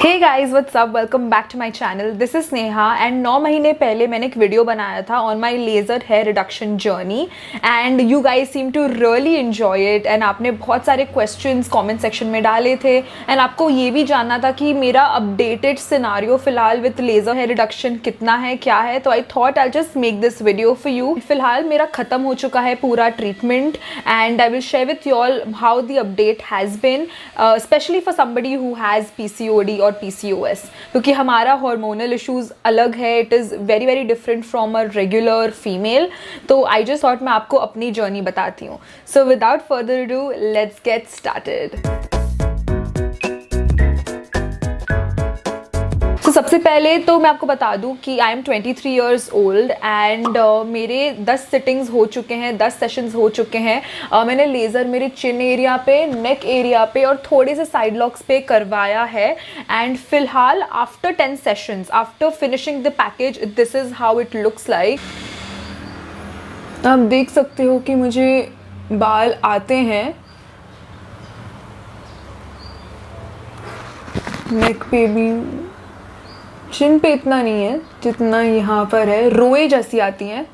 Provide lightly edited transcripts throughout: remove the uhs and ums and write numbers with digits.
Hey guys what's up, welcome back to my channel. This is Sneha and 9 महीने पहले मैंने एक वीडियो बनाया था on my laser hair reduction journey and you guys seem to really enjoy it and आपने बहुत सारे questions comment section में डाले थे एंड आपको ये भी जानना था कि मेरा अपडेटेड सिनारियो फिलहाल विद लेज़र हेयर रिडक्शन कितना है, क्या है। तो I thought I just make this video for you. फिलहाल मेरा ख़त्म हो चुका है पूरा treatment and I will share with you all how the update has been, specially for somebody who has PCOD और PCOS, क्योंकि हमारा हार्मोनल इश्यूज अलग है। It is very very different from a regular female. तो I just thought मैं आपको अपनी journey बताती हूँ। So without further do let's get started. तो सबसे पहले तो मैं आपको बता दूं कि I am 23 years old and मेरे 10 सिटिंग्स हो चुके हैं, 10 सेशंस हो चुके हैं। मैंने लेज़र मेरे चिन एरिया पे, नेक एरिया पे और थोड़े से साइड लॉक्स पे करवाया है एंड फिलहाल after 10 sessions, after finishing the package, this is how it looks like. आप देख सकते हो कि मुझे बाल आते हैं नेक पे भी, चिन पे इतना नहीं है जितना यहाँ पर है। रोए जैसी आती हैं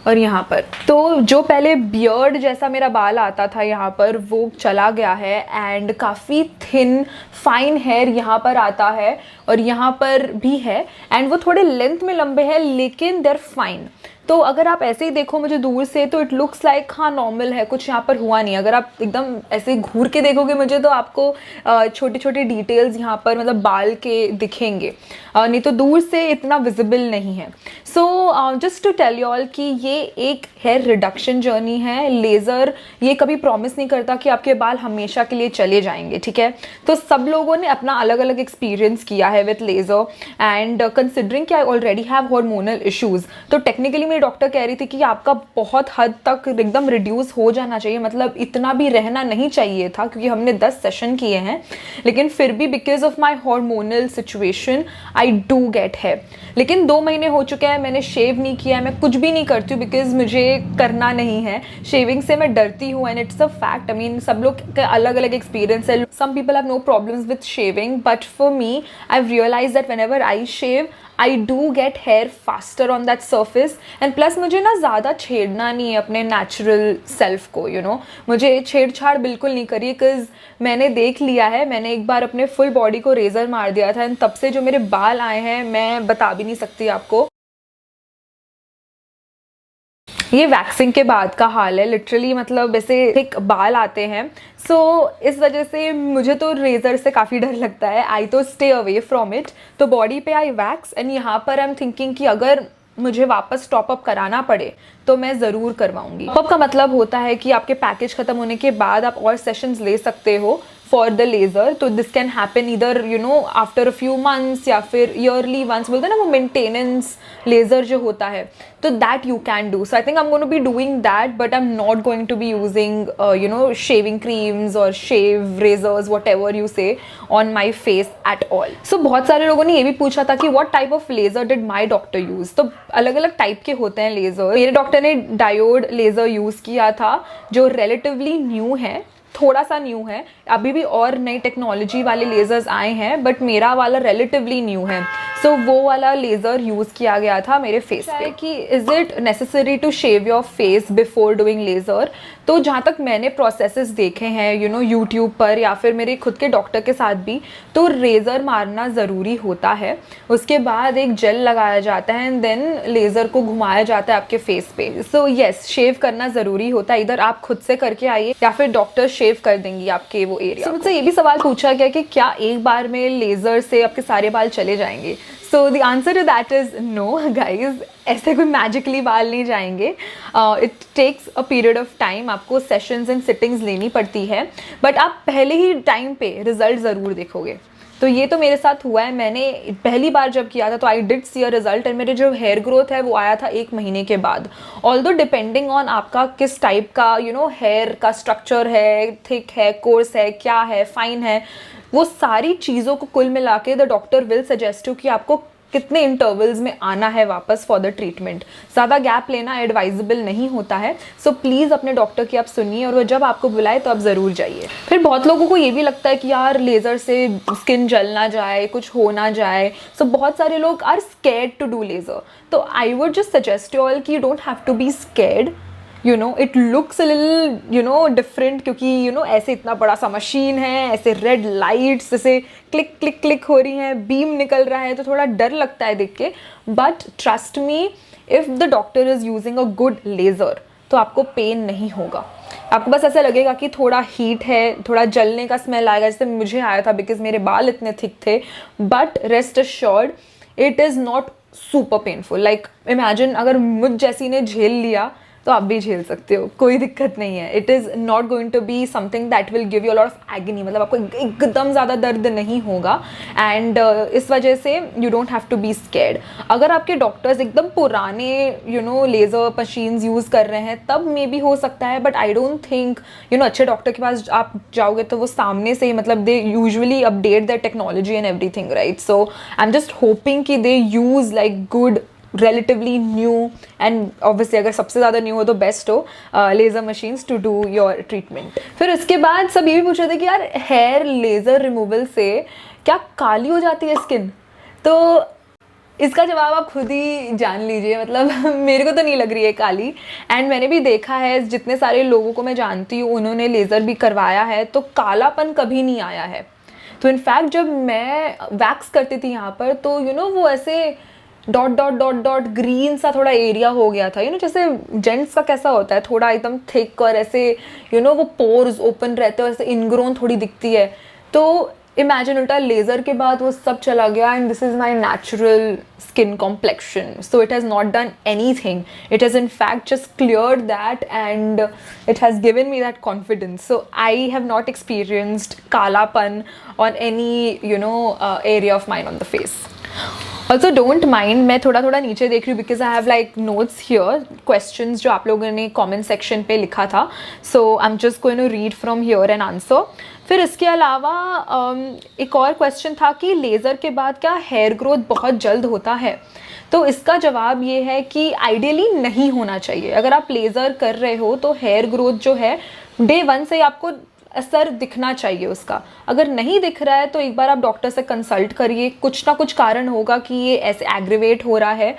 और यहाँ पर तो जो पहले बियर्ड जैसा मेरा बाल आता था यहाँ पर वो चला गया है एंड काफ़ी थिन फाइन हेयर यहाँ पर आता है और यहाँ पर भी है एंड वो थोड़े लेंथ में लंबे हैं लेकिन देर फाइन। तो अगर आप ऐसे ही देखो मुझे दूर से तो इट लुक्स लाइक हाँ नॉर्मल है, कुछ यहाँ पर हुआ नहीं। अगर आप एकदम ऐसे घूर के देखोगे मुझे तो आपको छोटे छोटे डिटेल्स यहाँ पर मतलब बाल के दिखेंगे, नहीं तो दूर से इतना विजिबल नहीं है। So just to tell you all कि ये एक हेयर रिडक्शन जर्नी है। लेज़र ये कभी प्रॉमिस नहीं करता कि आपके बाल हमेशा के लिए चले जाएंगे, ठीक है। तो सब लोगों ने अपना अलग अलग एक्सपीरियंस किया है विथ लेज़र एंड कंसिडरिंग कि I already have hormonal issues, तो टेक्निकली मेरी डॉक्टर कह रही थी कि आपका बहुत हद तक एकदम रिड्यूस हो जाना चाहिए, मतलब इतना भी रहना नहीं चाहिए था क्योंकि हमने 10 सेशन किए हैं। लेकिन फिर भी because of my hormonal situation I do get है। लेकिन 2 महीने हो चुके हैं, मैंने शेव नहीं किया है, मैं कुछ भी नहीं करती हूँ बिकॉज मुझे करना नहीं है। शेविंग से मैं डरती हूँ and it's a fact. I mean सब लोग का अलग अलग एक्सपीरियंस है। Some people have no problems with shaving but for me I have realised that whenever I shave I do get hair faster on that surface and plus मुझे ना ज़्यादा छेड़ना नहीं है अपने नेचुरल सेल्फ को, you know। मुझे छेड़छाड़ बिल्कुल नहीं करी बिकॉज मैंने देख लिया है। मैंने एक बार अपने फुल बॉडी को रेज़र मार दिया था एंड तब से जो मेरे बाल आए हैं मैं बता भी नहीं सकती आपको। ये वैक्सिंग के बाद का हाल है लिटरली, मतलब ऐसे थिक बाल आते हैं। सो इस वजह से मुझे तो रेज़र से काफ़ी डर लगता है। आई तो स्टे अवे फ्रॉम इट। तो बॉडी पे आई वैक्स एंड यहाँ पर आई एम थिंकिंग कि अगर मुझे वापस टॉपअप कराना पड़े तो मैं ज़रूर करवाऊंगी। टॉपअप का मतलब होता है कि आपके पैकेज ख़त्म होने के बाद आप और सेशंस ले सकते हो फॉर द लेज़र। तो दिस कैन हैपन इधर you know after a few months या फिर ईयरली वंस, बोलते हैं ना वो मेंटेनेंस लेज़र जो होता है, तो that you can do. So I think I am going to be doing that but I am not going to be using you know shaving creams और shave razors whatever you say on my face at all. So बहुत सारे लोगों ने ये भी पूछा था कि what type of laser did my doctor use. तो अलग अलग टाइप के होते हैं लेज़र। मेरे डॉक्टर ने डायोड लेज़र यूज़ किया था जो रिलेटिवली न्यू है, थोड़ा सा न्यू है। अभी भी और नई टेक्नोलॉजी वाले लेज़र्स आए हैं बट मेरा वाला रिलेटिवली न्यू है। सो वो वाला लेज़र यूज़ किया गया था मेरे फेस पे। कि is it necessary to shave your face before doing laser. तो जहाँ तक मैंने प्रोसेसेस देखे हैं यू नो यूट्यूब पर या फिर मेरे खुद के डॉक्टर के साथ भी, तो रेज़र मारना ज़रूरी होता है। उसके बाद एक जेल लगाया जाता है एंड देन लेज़र को घुमाया जाता है आपके फेस पे। सो येस, शेव करना ज़रूरी होता है। इधर आप खुद से करके आइए या फिर डॉक्टर शेव कर देंगी आपके वो एरिया। मुझसे ये भी सवाल पूछा गया कि क्या एक बार में लेज़र से आपके सारे बाल चले जाएंगे। So the answer to that is no guys, ऐसे कोई मैजिकली बाल नहीं जाएंगे। It takes a period of time. आपको सेशंस एंड सिटिंग्स लेनी पड़ती है बट आप पहले ही टाइम पे रिजल्ट ज़रूर देखोगे। तो ये तो मेरे साथ हुआ है। मैंने पहली बार जब किया था तो I did see a result and मेरे जो हेयर ग्रोथ है वो आया था 1 महीने के बाद। ऑल्दो डिपेंडिंग ऑन आपका किस टाइप का यू नो हेयर का स्ट्रक्चर है, थिक है, कोर्स है, क्या है, फाइन है, वो सारी चीज़ों को कुल मिला के the doctor will suggest you कि आपको कितने इंटरवल्स में आना है वापस फॉर द ट्रीटमेंट। ज़्यादा गैप लेना एडवाइजेबल नहीं होता है। सो प्लीज़ अपने डॉक्टर की आप सुनिए और वो जब आपको बुलाए तो आप ज़रूर जाइए। फिर बहुत लोगों को ये भी लगता है कि यार लेज़र से स्किन जल ना जाए, कुछ हो ना जाए। सो बहुत सारे लोग are scared to do laser. तो I would just suggest you all कि you don't have to be scared. You know it looks a little you know different, क्योंकि यू नो ऐसे इतना बड़ा सा मशीन है, ऐसे रेड लाइट्स जैसे क्लिक क्लिक क्लिक हो रही हैं, बीम निकल रहा है, तो थोड़ा डर लगता है देख के। But trust me, if the doctor is using a good laser तो आपको पेन नहीं होगा। आपको बस ऐसा लगेगा कि थोड़ा हीट है, थोड़ा जलने का स्मेल आएगा, जैसे मुझे आया था बिकॉज मेरे बाल इतने थिक थे। But rest assured it is not super painful. Like imagine अगर मुझ जैसी ने झेल लिया तो आप भी झेल सकते हो, कोई दिक्कत नहीं है। It is not going to be something that will give you a lot of agony, मतलब आपको एकदम ज़्यादा दर्द नहीं होगा। एंड इस वजह से you don't have to be scared. अगर आपके डॉक्टर्स एकदम पुराने you know laser machines use कर रहे हैं तब मे बी हो सकता है, but I don't think you know अच्छे डॉक्टर के पास आप जाओगे तो वो सामने से ही, मतलब they usually update their technology and everything, right? So I am just hoping कि they use like good, relatively new, and obviously अगर सबसे ज़्यादा न्यू हो तो बेस्ट हो laser machines to do your treatment. फिर उसके बाद सब ये भी पूछ रहे थे कि यार हेयर लेज़र रिमूवल से क्या काली हो जाती है स्किन? तो इसका जवाब आप खुद ही जान लीजिए। मतलब मेरे को तो नहीं लग रही है काली, एंड मैंने भी देखा है जितने सारे लोगों को मैं जानती हूँ उन्होंने लेज़र भी करवाया है तो कालापन कभी नहीं आया है। तो इनफैक्ट जब मैं वैक्स करती थी यहाँ पर तो यू नो वो ऐसे dot dot dot dot green सा थोड़ा एरिया हो गया था। यू नो जैसे जेंट्स का कैसा होता है, थोड़ा एकदम थिक और ऐसे यू नो वो पोर्स ओपन रहते हैं, ऐसे इनग्रोन थोड़ी दिखती है। तो इमेजिन उल्टा लेज़र के बाद वो सब चला गया, and this is my natural skin complexion, so it has not done anything. It has in fact just cleared that, and it has given me that confidence. So I have not experienced kalapan on any you know area of mine on the face. Also don't mind, मैं थोड़ा थोड़ा नीचे देख रही हूँ because I have like notes here, questions जो आप लोगों ने comment section पे लिखा था, so I'm just going to read from here and answer. फिर इसके अलावा एक और क्वेश्चन था कि लेज़र के बाद क्या हेयर ग्रोथ बहुत जल्द होता है? तो इसका जवाब ये है कि आइडियली नहीं होना चाहिए। अगर आप लेज़र कर रहे हो तो हेयर ग्रोथ जो है डे 1 से ही आपको असर दिखना चाहिए उसका। अगर नहीं दिख रहा है तो एक बार आप डॉक्टर से कंसल्ट करिए, कुछ ना कुछ कारण होगा कि ये ऐसे एग्रीवेट हो रहा है।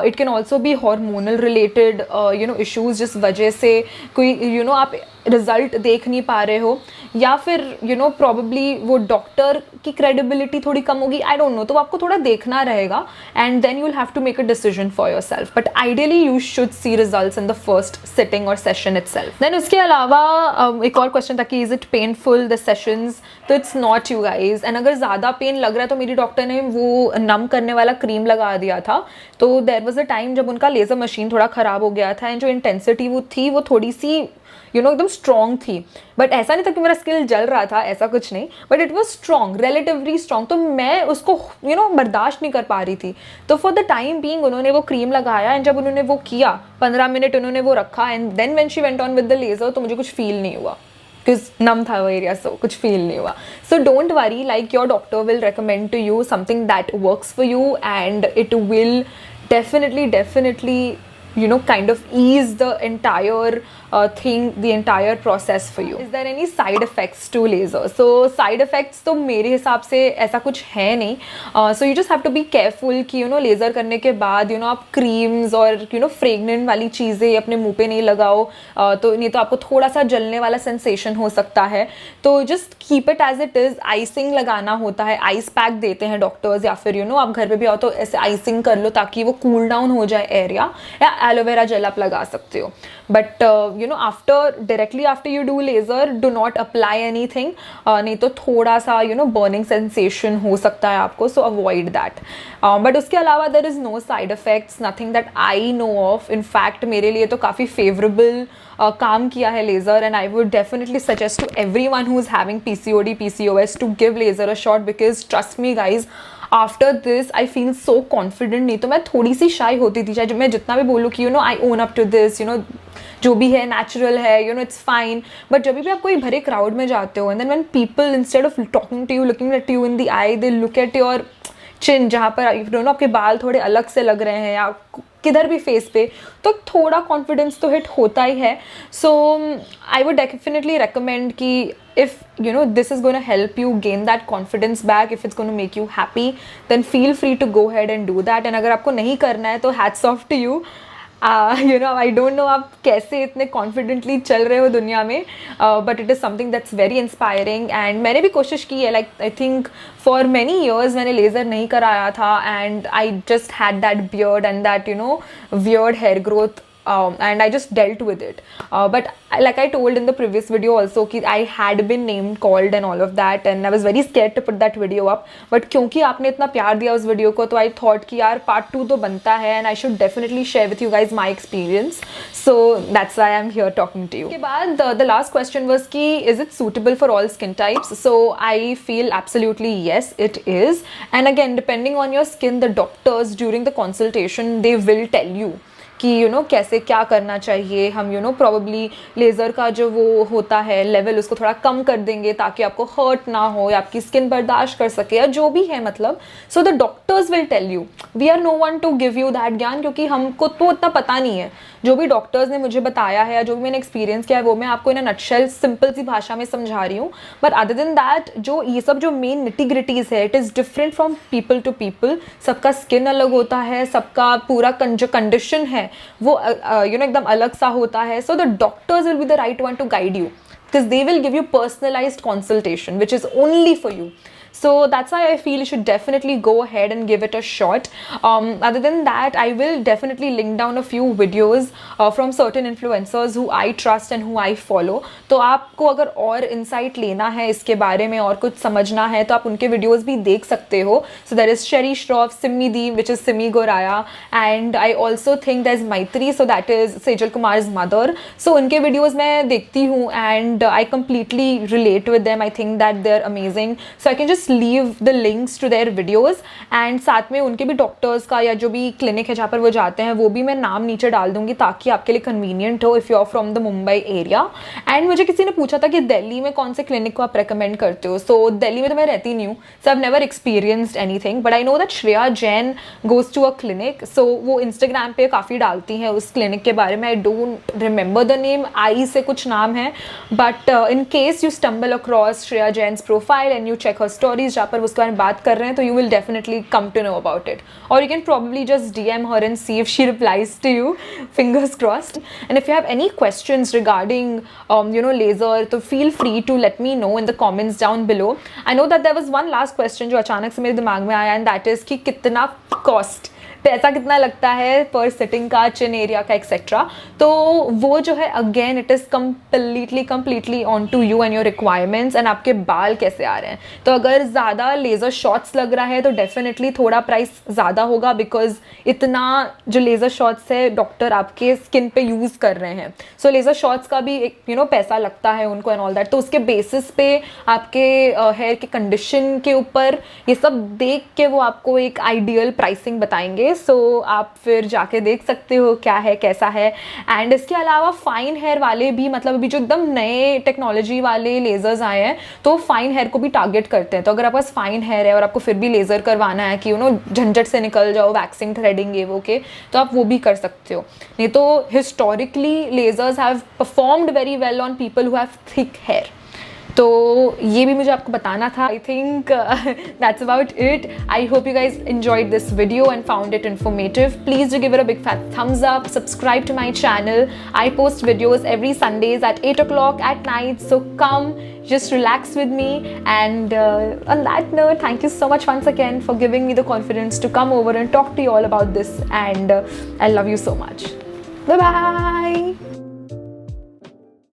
It can also be hormonal related you know issues, जिस वजह से कोई यू नो आप रिजल्ट देख नहीं पा रहे हो, या फिर यू नो प्रॉबेबली वो डॉक्टर की क्रेडिबिलिटी थोड़ी कम होगी, आई डोंट नो। तो आपको थोड़ा देखना रहेगा and then you will have to make a decision for yourself, but ideally you should see results in the first sitting और सेशन इटसेल्फ। देन उसके अलावा एक और क्वेश्चन था कि is it painful the sessions? तो it's not you guys, and अगर ज़्यादा पेन लग रहा है तो मेरी डॉक्टर ने वो नम करने वाला क्रीम लगा दिया था। तो देयर वॉज अ टाइम जब उनका लेज़र मशीन थोड़ा ख़राब हो गया था, एंड जो इंटेंसिटी वो थी वो थोड़ी सी यू नो एकदम स्ट्रॉन्ग थी, बट ऐसा नहीं था कि मेरा स्किल जल रहा था, ऐसा कुछ नहीं, but it was strong, relatively strong. तो मैं उसको यू नो बर्दाश्त नहीं कर पा रही थी। तो फॉर द टाइम बीइंग उन्होंने वो क्रीम लगाया, एंड जब उन्होंने वो किया 15 मिनट उन्होंने वो रखा, and then when she went on with the laser तो मुझे कुछ फील नहीं हुआ, बिकॉज नम था वो एरिया, सो कुछ फील नहीं हुआ। So don't worry, like your doctor will recommend to you something that works for you, and it will definitely you know kind of ease the entire thing, the entire process for you. Is there any side effects to laser? So side effects तो मेरे हिसाब से ऐसा कुछ है नहीं। So you just have to be careful कि you know laser करने के बाद you know आप क्रीम्स और you know फ्रेगनेंट वाली चीज़ें अपने मुंह पे नहीं लगाओ, तो नहीं तो आपको थोड़ा सा जलने वाला सेंसेशन हो सकता है। तो just keep it as it is. Icing लगाना होता है, आइस पैक देते हैं डॉक्टर्स, या फिर you know आप घर पे भी आओ तो ऐसे आइसिंग कर लो ताकि वो कूल डाउन हो जाए एरिया, या एलोवेरा जेल आप लगा सकते हो। But you know directly after you do laser do not apply anything, नहीं तो थोड़ा सा you know burning sensation हो सकता है आपको, so avoid that. But उसके अलावा there is no side effects, nothing that I know of. In fact मेरे लिए तो काफ़ी favorable काम किया है laser, and I would definitely suggest to everyone who is having PCOD, PCOS to give laser a shot, because trust me guys, after this I feel so confident. नहीं तो मैं थोड़ी सी शाई होती थी, चाहे मैं जितना भी बोलूँ कि you know I own up to this, you know जो भी है नेचुरल है, you know it's fine. But जब भी आप कोई भरे क्राउड में जाते हो, and then when people instead of talking to you, looking at you in the eye, they look at your chin जहाँ पर यू नो आपके बाल थोड़े अलग से लग रहे हैं या किधर भी फेस पे, तो थोड़ा कॉन्फिडेंस तो हिट होता ही है. सो आई वुड डेफिनेटली रिकमेंड कि if you know this is going to help you gain that confidence back, if it's going to make you happy, then feel free to go ahead and do that. and अगर आपको नहीं करना है तो hats off to you. You know, I don't know आप कैसे इतने confidently चल रहे हो दुनिया में, but it is something that's very inspiring. and मैंने भी कोशिश की है, like I think for many years मैंने लेज़र नहीं कराया था, and I just had that beard and that you know weird hair growth. And I just dealt with it. But like I told in the previous video also कि I had been named, called and all of that, and I was very scared to put that video up. But क्योंकि आपने इतना प्यार दिया उस video को, तो I thought कि यार part 2 तो बनता है, and I should definitely share with you guys my experience. So that's why I'm here talking to you. उसके बाद the last question was कि is it suitable for all skin types? So I feel absolutely yes, it is. And again, depending on your skin, the doctors during the consultation they will tell you कि you no कैसे क्या करना चाहिए. हम you know probably laser का जो वो होता है लेवल उसको थोड़ा कम कर देंगे ताकि आपको हर्ट ना हो या आपकी स्किन बर्दाश्त कर सके या जो भी है मतलब. So the doctors will tell you. We are no one to give you that ज्ञान, क्योंकि हमको तो उतना पता नहीं है. जो भी डॉक्टर्स ने मुझे बताया है या जो भी मैंने एक्सपीरियंस किया है वो मैं आपको इन नटशेल सिंपल सी भाषा में समझा रही हूँ. बट अदर देन दैट जो ये सब जो मेन निटी-ग्रिटीज़ है, it is different from people to people. सबका स्किन अलग होता है, सबका पूरा जो कंडीशन है वो यू नो एकदम अलग सा होता है. सो the doctors will be the right one two guide you, because they will give you personalised consultation which is only for you. So that's why I feel you should definitely go ahead and give it a shot. Other than that, I will definitely link down a few videos from certain influencers who I trust and who I follow. तो आपको अगर और insight लेना है इसके बारे में और कुछ समझना है तो आप उनके videos भी देख सकते हो. So there is Sherry Shroff, Simmi Dee, which is Simi Goraya, and I also think there's Maitri, so that is Sejal Kumar's mother. So उनके videos मैं देखती हूँ and I completely relate with them. I think that they're amazing. So I can just leave the links to their videos, and साथ में उनके भी doctors का या जो भी क्लिनिक है जहाँ पर वो जाते हैं वो भी मैं नाम नीचे डाल दूंगी ताकि आपके लिए कन्वीनियंट हो if you are from the Mumbai area. And मुझे किसी ने पूछा था कि दिल्ली में कौन से क्लिनिक को आप रेकमेंड करते हो. सो दिल्ली में तो मैं रहती नहीं हूँ, so I have never experienced anything, but I know that Shreya Jain goes to a clinic. So वो इंस्टाग्राम पे काफ़ी डालती हैं उस क्लिनिक के बारे में. I don't remember the name, I say कुछ नाम है, but in case you stumble across Shreya Jain's profile and you check her stories जहाँ पर उसके बारे में बात कर रहे हैं, तो you will definitely come to know about it. और you can probably just DM her and see if she replies to you. Fingers crossed. And if you have any questions regarding you know laser, तो feel free to let me know in the comments down below. I know that there was one last question जो अचानक से मेरे दिमाग में आया, and that is कि कितना कॉस्ट, पैसा कितना लगता है पर सिटिंग का, चिन एरिया का, एक्सेट्रा. तो वो जो है again it is completely on to you and your requirements and आपके बाल कैसे आ रहे हैं. तो अगर ज़्यादा लेज़र शॉट्स लग रहा है तो डेफिनेटली थोड़ा प्राइस ज़्यादा होगा, बिकॉज इतना जो लेज़र शॉट्स है डॉक्टर आपके स्किन पे यूज़ कर रहे हैं. सो लेज़र शॉट्स का भी एक यू नो पैसा लगता है उनको एंड ऑल दैट. तो उसके बेसिस पे आपके हेयर के कंडीशन के ऊपर ये सब देख के वो आपको एक आइडियल प्राइसिंग बताएंगे. सो आप फिर जाके देख सकते हो क्या है कैसा है. एंड इसके अलावा फाइन हेयर वाले भी, मतलब अभी जो एकदम नए टेक्नोलॉजी वाले लेज़र्स आए हैं तो फाइन हेयर को भी टारगेट करते हैं. तो अगर आपके पास फाइन हेयर है और आपको फिर भी लेज़र करवाना है कि यू नो झंझट से निकल जाओ, वैक्सिंग, थ्रेडिंग, ये वो के, तो आप वो भी कर सकते हो. नहीं तो historically lasers have performed very well on people who have thick hair. तो ये भी मुझे आपको बताना था. I think that's about it. I hope you guys enjoyed this video and found it informative. Please do give it a big fat thumbs up. Subscribe to my channel. I post videos every Sundays at 8 o'clock at night. So come, just relax with me. And on that note, thank you so much once again for giving me the confidence to come over and talk to you all about this. And I love you so much. Bye-bye.